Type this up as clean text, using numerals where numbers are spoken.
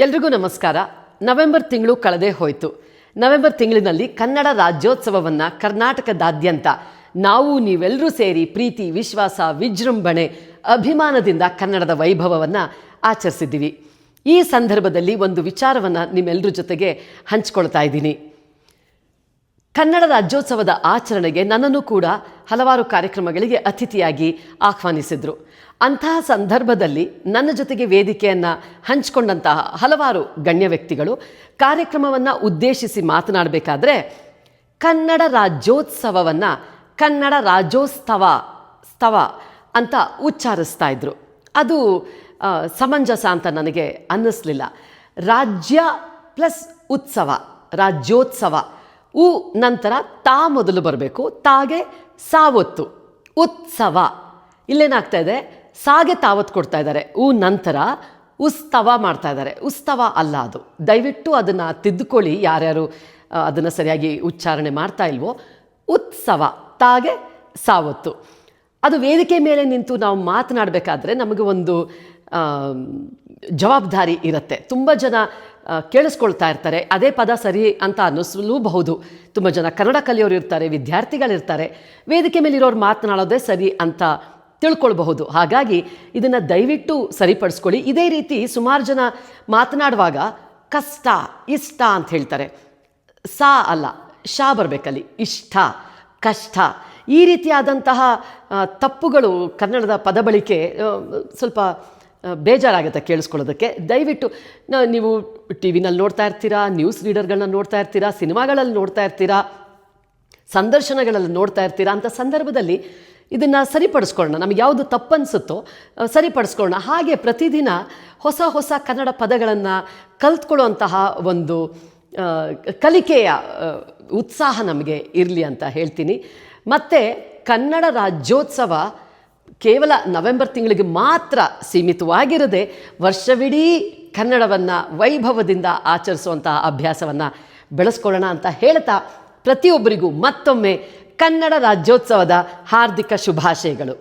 ಎಲ್ರಿಗೂ ನಮಸ್ಕಾರ. ನವೆಂಬರ್ ತಿಂಗಳು ಕಳೆದೇ ಹೋಯಿತು. ನವೆಂಬರ್ ತಿಂಗಳಿನಲ್ಲಿ ಕನ್ನಡ ರಾಜ್ಯೋತ್ಸವವನ್ನು ಕರ್ನಾಟಕದಾದ್ಯಂತ ನಾವು ನೀವೆಲ್ಲರೂ ಸೇರಿ ಪ್ರೀತಿ, ವಿಶ್ವಾಸ, ವಿಜೃಂಭಣೆ, ಅಭಿಮಾನದಿಂದ ಕನ್ನಡದ ವೈಭವವನ್ನು ಆಚರಿಸಿದ್ದೀವಿ. ಈ ಸಂದರ್ಭದಲ್ಲಿ ಒಂದು ವಿಚಾರವನ್ನು ನಿಮ್ಮೆಲ್ಲರ ಜೊತೆಗೆ ಹಂಚ್ಕೊಳ್ತಾ ಇದ್ದೀನಿ. ಕನ್ನಡ ರಾಜ್ಯೋತ್ಸವದ ಆಚರಣೆಗೆ ನನ್ನನ್ನು ಕೂಡ ಹಲವಾರು ಕಾರ್ಯಕ್ರಮಗಳಿಗೆ ಅತಿಥಿಯಾಗಿ ಆಹ್ವಾನಿಸಿದರು. ಅಂತಹ ಸಂದರ್ಭದಲ್ಲಿ ನನ್ನ ಜೊತೆಗೆ ವೇದಿಕೆಯನ್ನು ಹಂಚಿಕೊಂಡಂತಹ ಹಲವಾರು ಗಣ್ಯ ವ್ಯಕ್ತಿಗಳು ಕಾರ್ಯಕ್ರಮವನ್ನು ಉದ್ದೇಶಿಸಿ ಮಾತನಾಡಬೇಕಾದ್ರೆ ಕನ್ನಡ ರಾಜ್ಯೋತ್ಸವವನ್ನು ಕನ್ನಡ ರಾಜ್ಯೋತ್ಸವ ಅಂತ ಉಚ್ಚಾರಿಸ್ತಾ ಇದ್ದರು. ಅದು ಸಮಂಜಸ ಅಂತ ನನಗೆ ಅನ್ನಿಸ್ಲಿಲ್ಲ. ರಾಜ್ಯ ಪ್ಲಸ್ ಉತ್ಸವ, ರಾಜ್ಯೋತ್ಸವ. ಉ ನಂತರ ತಾ ಮೊದಲು ಬರಬೇಕು, ತಾಗೆ ಸಾವತ್ತು, ಉತ್ಸವ. ಇಲ್ಲೇನಾಗ್ತಾ ಇದೆ, ಸಾಗೆ ತಾವತ್ತು ಕೊಡ್ತಾ ಇದ್ದಾರೆ, ಉ ನಂತರ ಉತ್ಸವ ಮಾಡ್ತಾ ಇದ್ದಾರೆ. ಉತ್ಸವ ಅಲ್ಲ ಅದು. ದಯವಿಟ್ಟು ಅದನ್ನು ತಿದ್ದುಕೊಳ್ಳಿ, ಯಾರ್ಯಾರು ಅದನ್ನು ಸರಿಯಾಗಿ ಉಚ್ಚಾರಣೆ ಮಾಡ್ತಾ ಇಲ್ವೋ. ಉತ್ಸವ, ತಾಗೆ ಸಾವತ್ತು. ಅದು ವೇದಿಕೆ ಮೇಲೆ ನಿಂತು ನಾವು ಮಾತನಾಡಬೇಕಾದ್ರೆ ನಮಗೆ ಒಂದು ಜವಾಬ್ದಾರಿ ಇರುತ್ತೆ. ತುಂಬ ಜನ ಕೇಳಿಸ್ಕೊಳ್ತಾ ಇರ್ತಾರೆ, ಅದೇ ಪದ ಸರಿ ಅಂತ ಅನ್ನಿಸಲೂಬಹುದು. ತುಂಬ ಜನ ಕನ್ನಡ ಕಲಿಯೋರು ಇರ್ತಾರೆ, ವಿದ್ಯಾರ್ಥಿಗಳಿರ್ತಾರೆ. ವೇದಿಕೆ ಮೇಲಿರೋರು ಮಾತನಾಡೋದೇ ಸರಿ ಅಂತ ತಿಳ್ಕೊಳ್ಬಹುದು. ಹಾಗಾಗಿ ಇದನ್ನು ದಯವಿಟ್ಟು ಸರಿಪಡಿಸ್ಕೊಳ್ಳಿ. ಇದೇ ರೀತಿ ಸುಮಾರು ಜನ ಮಾತನಾಡುವಾಗ ಕಷ್ಟ, ಇಷ್ಟ ಅಂತ ಹೇಳ್ತಾರೆ. ಸಾ ಅಲ್ಲ, ಶಾ ಬರಬೇಕಲ್ಲಿ. ಇಷ್ಟ, ಕಷ್ಟ, ಈ ರೀತಿಯಾದಂತಹ ತಪ್ಪುಗಳು ಕನ್ನಡದ ಪದ ಬಳಕೆ ಸ್ವಲ್ಪ ಬೇಜಾರಾಗುತ್ತೆ ಕೇಳಿಸ್ಕೊಳ್ಳೋದಕ್ಕೆ. ದಯವಿಟ್ಟು ನೀವು ಟಿ ವಿನಲ್ಲಿ ನೋಡ್ತಾ ಇರ್ತೀರಾ, ನ್ಯೂಸ್ ರೀಡರ್ಗಳನ್ನ ನೋಡ್ತಾ ಇರ್ತೀರಾ, ಸಿನಿಮಾಗಳಲ್ಲಿ ನೋಡ್ತಾ ಇರ್ತೀರಾ, ಸಂದರ್ಶನಗಳಲ್ಲಿ ನೋಡ್ತಾ ಇರ್ತೀರಾ. ಅಂಥ ಸಂದರ್ಭದಲ್ಲಿ ಇದನ್ನು ಸರಿಪಡಿಸ್ಕೊಳ್ಳೋಣ. ನಮಗೆ ಯಾವುದು ತಪ್ಪನ್ನಿಸುತ್ತೋ ಸರಿಪಡಿಸ್ಕೊಳ್ಳೋಣ. ಹಾಗೆ ಪ್ರತಿದಿನ ಹೊಸ ಹೊಸ ಕನ್ನಡ ಪದಗಳನ್ನು ಕಲ್ತ್ಕೊಳ್ಳುವಂತಹ ಒಂದು ಕಲಿಕೆಯ ಉತ್ಸಾಹ ನಮಗೆ ಇರಲಿ ಅಂತ ಹೇಳ್ತೀನಿ. ಮತ್ತು ಕನ್ನಡ ರಾಜ್ಯೋತ್ಸವ ಕೇವಲ ನವೆಂಬರ್ ತಿಂಗಳಿಗೆ ಮಾತ್ರ ಸೀಮಿತವಾಗಿರದೆ ವರ್ಷವಿಡೀ ಕನ್ನಡವನ್ನು ವೈಭವದಿಂದ ಆಚರಿಸುವಂತಹ ಅಭ್ಯಾಸವನ್ನು ಬೆಳೆಸ್ಕೊಳ್ಳೋಣ ಅಂತ ಹೇಳ್ತಾ ಪ್ರತಿಯೊಬ್ಬರಿಗೂ ಮತ್ತೊಮ್ಮೆ ಕನ್ನಡ ರಾಜ್ಯೋತ್ಸವದ ಹಾರ್ದಿಕ ಶುಭಾಶಯಗಳು.